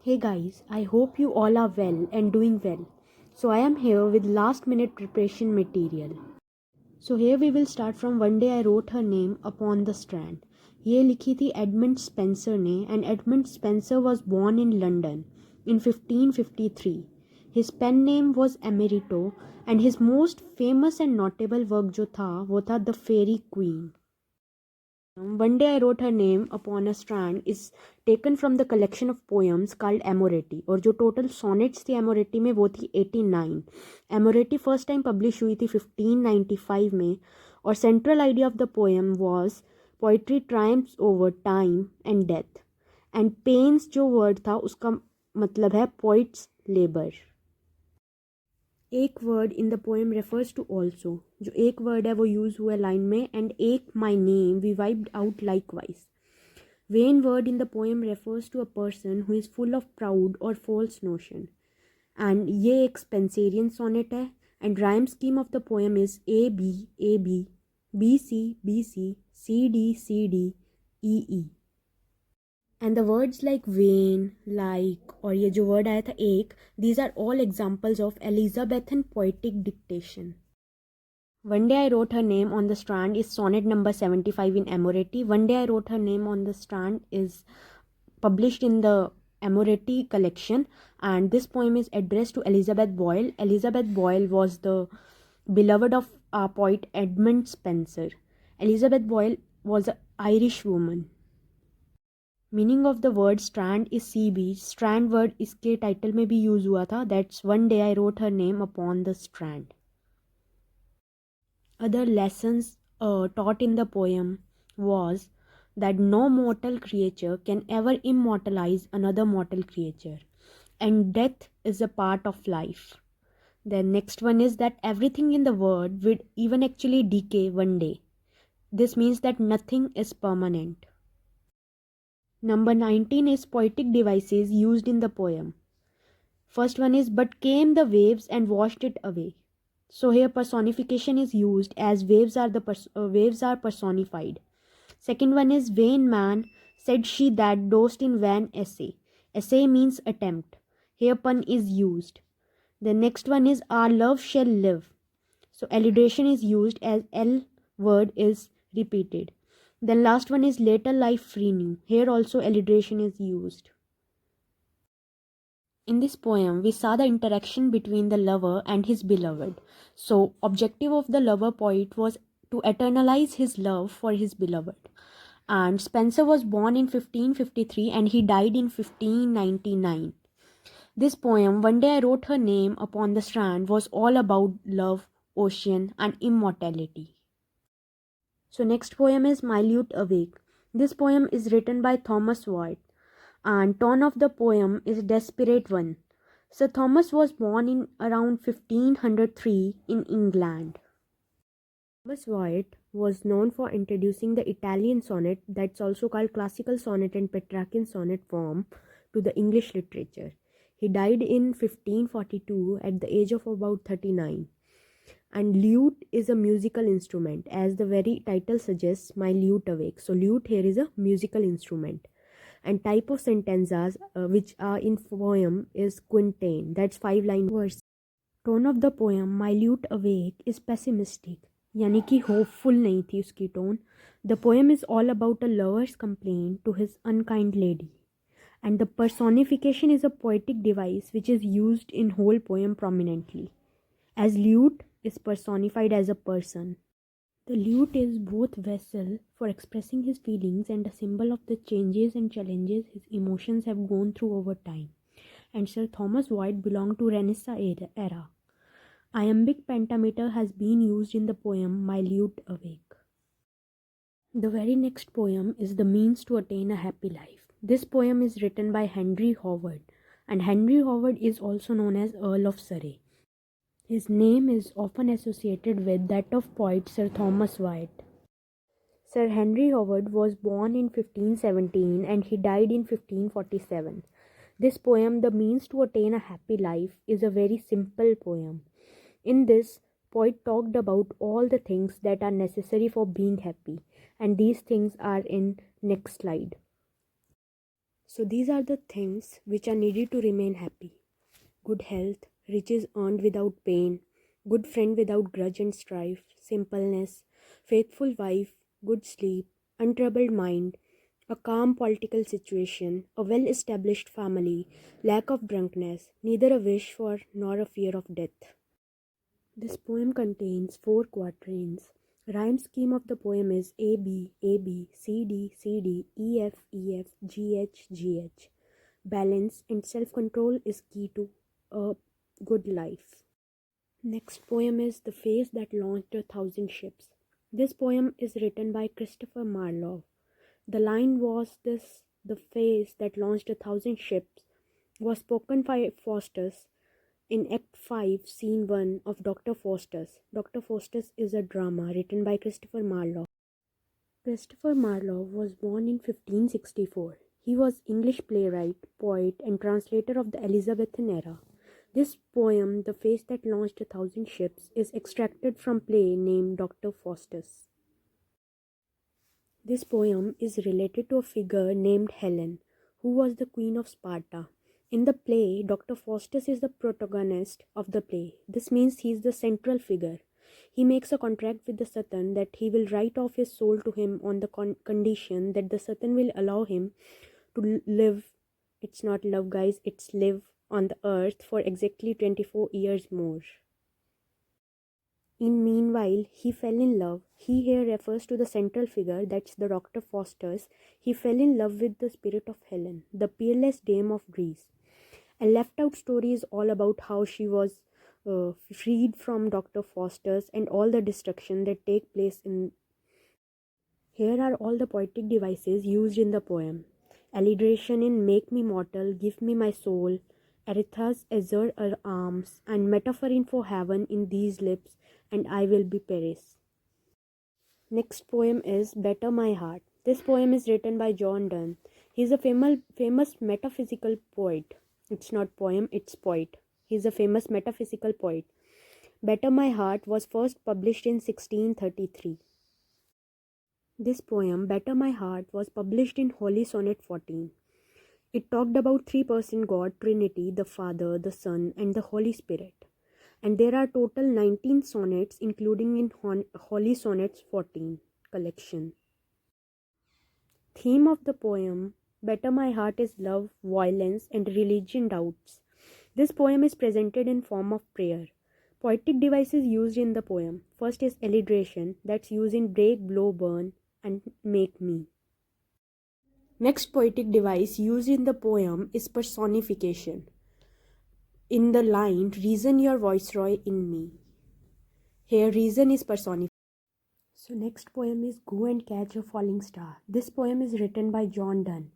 Hey guys, I hope you all are well and doing well. So I am here with last minute preparation material. So here we will start from One Day I Wrote Her Name Upon the Strand. ये लिखी थी Edmund Spenser ने and Edmund Spencer was born in London in 1553. His pen name was Emerito and his most famous and notable work जो था वो था The Fairy Queen. One Day I Wrote Her Name Upon a Strand is taken from the collection of poems called Amoretti और जो total sonnets थी Amoretti में वो थी 89. Amoretti first time publish हुई थी 1595 में और central idea of the poem was poetry triumphs over time and death and pains जो word था उसका मतलब है poet's labor. एक word in the poem refers to also जो एक वर्ड है वो यूज़ हुआ है लाइन में एंड एक my name we wiped out likewise one word in the poem refers to a person who is full of proud और false notion and ये एक स्पेंसेरियन सोनेट है and rhyme scheme of the poem is A B B C D E E and the words like vain, like और ये जो word आया था एक, these are all examples of Elizabethan poetic dictation. One Day I Wrote Her Name on the Strand is sonnet number 75 in Amoretti. One Day I Wrote Her Name on the Strand is published in the Amoretti collection and this poem is addressed to Elizabeth Boyle. Elizabeth Boyle was the beloved of poet Edmund Spencer. Elizabeth Boyle was an Irish woman. Meaning of the word strand is sea beach strand word इसके title में भी use हुआ था that's one day I wrote her name upon the strand other lessons taught in the poem was that no mortal creature can ever immortalize another mortal creature and death is a part of life. The next one is that everything in the world would even actually decay one day. This means that nothing is permanent. Number 19 is poetic devices used in the poem. First one is, but came the waves and washed it away. So here personification is used as waves are personified. Second one is, vain man, said she that dosed in vain essay. Essay means attempt. Here pun is used. The next one is, our love shall live. So alliteration is used as L word is repeated. Then last one is, later life renew. Here also alliteration is used. In this poem, we saw the interaction between the lover and his beloved. So, objective of the lover poet was to eternalize his love for his beloved. And Spencer was born in 1553 and he died in 1599. This poem, One Day I Wrote Her Name Upon the Strand, was all about love, ocean, and immortality. So next poem is My Lute Awake. This poem is written by Thomas Wyatt and tone of the poem is desperate one. Sir Thomas was born in around 1503 in England. Thomas Wyatt was known for introducing the Italian sonnet, that's also called classical sonnet and Petrarchan sonnet form, to the English literature. He died in 1542 at the age of about 39. And lute is a musical instrument, as the very title suggests, My Lute Awake. So lute here is a musical instrument. And type of sentences which are in poem is quintain, that's 5-line verse. Tone of the poem My Lute Awake is pessimistic, यानी कि hopeful नहीं थी उसकी tone. The poem is all about a lover's complaint to his unkind lady. And the personification is a poetic device which is used in whole poem prominently. As lute is personified as a person. The lute is both vessel for expressing his feelings and a symbol of the changes and challenges his emotions have gone through over time. And Sir Thomas Wyatt belonged to Renaissance era. Iambic pentameter has been used in the poem My Lute Awake. The very next poem is The Means to Attain a Happy Life. This poem is written by Henry Howard, and Henry Howard is also known as Earl of Surrey. His name is often associated with that of poet Sir Thomas Wyatt. Sir Henry Howard was born in 1517 and he died in 1547. This poem, The Means to Attain a Happy Life, is a very simple poem. In this, poet talked about all the things that are necessary for being happy, and these things are in next slide. So these are the things which are needed to remain happy. Good health, riches earned without pain, good friend without grudge and strife, simpleness, faithful wife, good sleep, untroubled mind, a calm political situation, a well-established family, lack of drunkenness, neither a wish for nor a fear of death. This poem contains 4 quatrains. Rhyme scheme of the poem is A B A B C D C D E F E F G H G H. Balance and self-control is key to a good life. Next poem is The Face That Launched 1,000 Ships. This poem is written by Christopher Marlowe. The line was this: the face that launched 1,000 ships was spoken by Faustus in Act 5, Scene 1 of Dr. Faustus. Dr. Faustus is a drama written by Christopher Marlowe. Christopher Marlowe was born in 1564. He was English playwright, poet, and translator of the Elizabethan era. This poem, The Face That Launched 1,000 Ships, is extracted from play named Dr. Faustus. This poem is related to a figure named Helen, who was the queen of Sparta. In the play, Dr. Faustus is the protagonist of the play. This means he is the central figure. He makes a contract with the Satan that he will write off his soul to him on the condition that the Satan will allow him to live. It's not love, guys, it's live on the earth for exactly 24 years more. In meanwhile, he fell in love. He here refers to the central figure, that's the Dr. Faustus. He fell in love with the spirit of Helen, the peerless dame of Greece. A left out story is all about how she was freed from Dr. Faustus and all the destruction that take place in. Here are all the poetic devices used in the poem. Alliteration in make me mortal, give me my soul, Aretha's azure arms, and metaphor in for heaven in these lips, and I will be Paris. Next poem is Better My Heart. This poem is written by John Donne. He is a famous metaphysical poet. It's not poem, it's poet. He is a famous metaphysical poet. Better My Heart was first published in 1633. This poem, Better My Heart, was published in Holy Sonnet 14. It talked about three-person God, Trinity, the Father, the Son, and the Holy Spirit. And there are total 19 sonnets, including in Holy Sonnets 14 collection. Theme of the poem, Better My Heart, is love, violence, and religion doubts. This poem is presented in form of prayer. Poetic devices used in the poem. First is alliteration, that's used in break, blow, burn, and make me. Next poetic device used in the poem is personification. In the line, reason your viceroy in me. Here reason is personified. So next poem is Go and Catch a Falling Star. This poem is written by John Donne.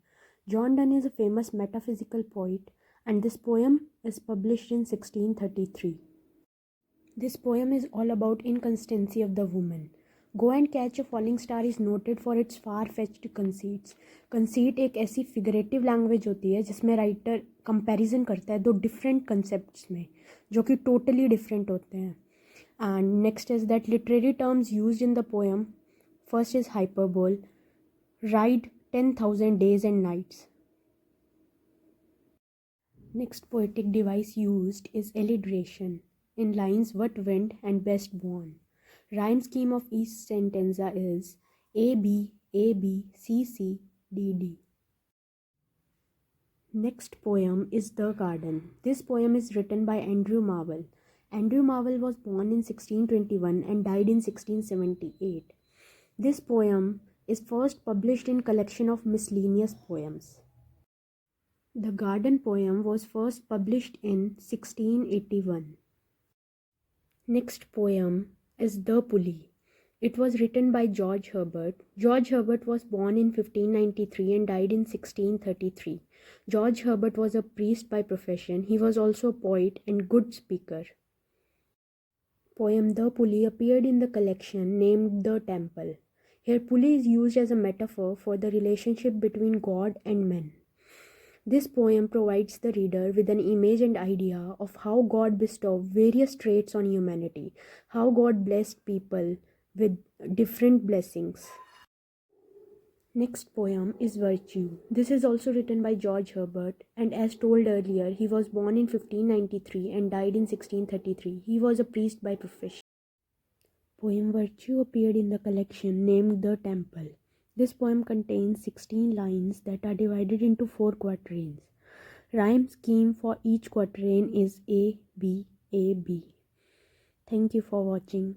John Donne is a famous metaphysical poet, and this poem is published in 1633. This poem is all about inconstancy of the woman. Go and Catch a Falling Star is noted for its far-fetched conceits. Conceit एक ऐसी figurative language होती है जिसमें writer comparison करता है दो different concepts में जो कि totally different होते हैं. And next is that literary terms used in the poem. First is hyperbole, ride 10,000 days and nights. Next poetic device used is alliteration. In lines what went and best born. Rhyme scheme of each stanza is A B C C D D. Next poem is The Garden. This poem is written by Andrew Marvell. Andrew Marvell was born in 1621 and died in 1678. This poem is first published in collection of miscellaneous poems. The Garden poem was first published in 1681. Next poem is The Pulley. It was written by George Herbert. George Herbert was born in 1593 and died in 1633. George Herbert was a priest by profession. He was also a poet and good speaker. Poem The Pulley appeared in the collection named The Temple. Here pulley is used as a metaphor for the relationship between God and men. This poem provides the reader with an image and idea of how God bestowed various traits on humanity, how God blessed people with different blessings. Next poem is Virtue. This is also written by George Herbert, and as told earlier, he was born in 1593 and died in 1633. He was a priest by profession. Poem Virtue appeared in the collection named The Temple. This poem contains 16 lines that are divided into 4 quatrains. Rhyme scheme for each quatrain is A, B, A, B. Thank you for watching.